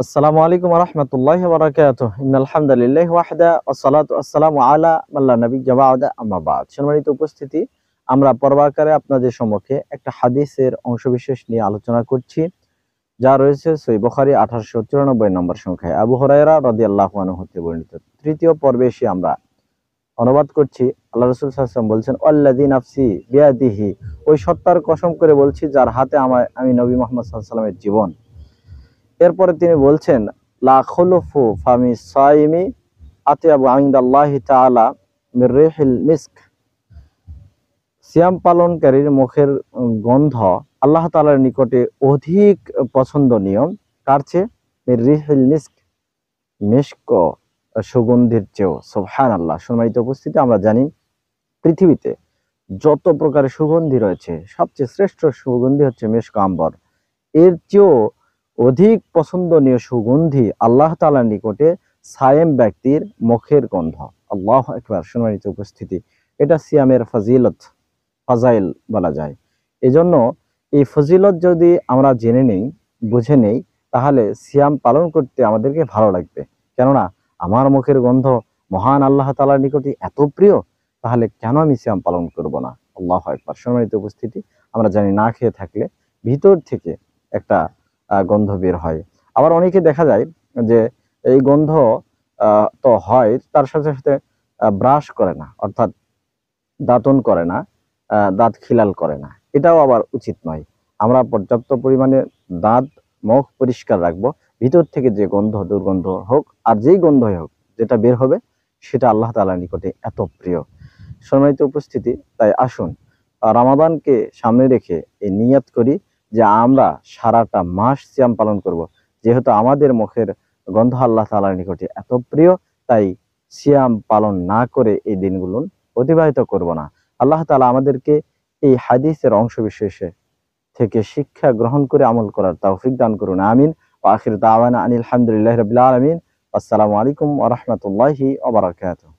আসসালামু আলাইকুম ওয়া রাহমাতুল্লাহি ওয়া বারাকাতুহু। ইন্নাল হামদালিল্লাহি ওয়াহদা ওয়াসসালাতু ওয়াসসালামু আলা মান লা নাবিয়্যা বা'দা আম্মা বা'দ। সম্মানিত উপস্থিতি, আমরা পর্ব আকারে আপনাদের সম্মুখে একটা হাদিসের অংশবিশেষ নিয়ে আলোচনা করছি, যা রয়েছে সহিহ বুখারী 1894 নম্বর সংখ্যায় আবু হুরায়রা রাদিয়াল্লাহু আনহু হতে বর্ণিত। তৃতীয় পর্বে এসে আমরা অনুবাদ করছি। আল্লাহ রাসূল সাল্লাল্লাহু আলাইহি ওয়াসাল্লাম বলছেন, ওয়াল্লাযী নাফসি বিয়াদিহি, ওই সত্তার কসম করে বলছি যার হাতে আমি নবী মুহাম্মদ সাল্লাল্লাহু আলাইহি ওয়াসাল্লামের জীবন। এরপরে তিনি বলছেন, লা খুলুফু ফামি সাইমি আতিয়াবু ইনদাল্লাহি তাআলা মির রিহিল মিস্ক, সিয়াম পালনকারীর মুখের গন্ধ আল্লাহ তাআলার নিকটে অধিক পছন্দনীয় কার চেয়ে? মির রিহিল মিস্ক, মিস্ক সুগন্ধির চেয়েও। সুবহানাল্লাহ। সম্মানিত উপস্থিতি, আমরা জানি পৃথিবীতে যত প্রকারের সুগন্ধি রয়েছে সবচেয়ে শ্রেষ্ঠ সুগন্ধি হচ্ছে মিস্ক আম্বর। এর চেয়েও অধিক পছন্দনীয় সুগন্ধি আল্লাহ তাআলার নিকটে সায়েম ব্যক্তির মুখের গন্ধ। আল্লাহু আকবার। সম্মানিত উপস্থিতি, এটা সিয়ামের ফাজাইল বলা যায়। এজন্য এই ফজিলত যদি আমরা জেনে নেই, বুঝে নেই, তাহলে সিয়াম পালন করতে আমাদেরকে ভালো লাগবে। কেননা আমার মুখের গন্ধ মহান আল্লাহ তাআলার নিকটে এত প্রিয়, তাহলে কেন আমি সিয়াম পালন করব না? আল্লাহু আকবার। সম্মানিত উপস্থিতি, আমরা জানি না খেয়ে থাকলে ভিতর থেকে একটা গন্ধ বের হয়। আবার অনেকে দেখা যায় যে এই গন্ধ তো হয়, তার সাথে সাথে ব্রাশ করে না, অর্থাৎ দাঁতন করে না, দাঁত খিলাল করে না। এটাও আবার উচিত নয়। আমরা পর্যাপ্ত পরিমাণে দাঁত মুখ পরিষ্কার রাখবো। ভিতর থেকে যে গন্ধ দুর্গন্ধ হোক আর যেই গন্ধই হোক, যেটা বের হবে সেটা আল্লাহ তাআলার নিকটে এত প্রিয়। সম্মানিত উপস্থিতি, তাই আসুন রমাদানকে সামনে রেখে এই নিয়ত করি যে আমরা সারাটা মাস সিয়াম পালন করব। যেহেতু আমাদের মুখের গন্ধ আল্লাহ তাআলার নিকটে এত প্রিয়, তাই সিয়াম পালন না করে এই দিনগুলো অতিবাহিত করব না। আল্লাহ তাআলা আমাদেরকে এই হাদিসের অংশ বিশেষে থেকে শিক্ষা গ্রহণ করে আমল করার তৌফিক দান করুন। আমিন। ওয়া আখিরু দাওয়ানা আনিল হামদুলিল্লাহি রাব্বিল আলামিন। আসসালামু আলাইকুম ওয়া রাহমাতুল্লাহি ওয়া বারাকাতুহু।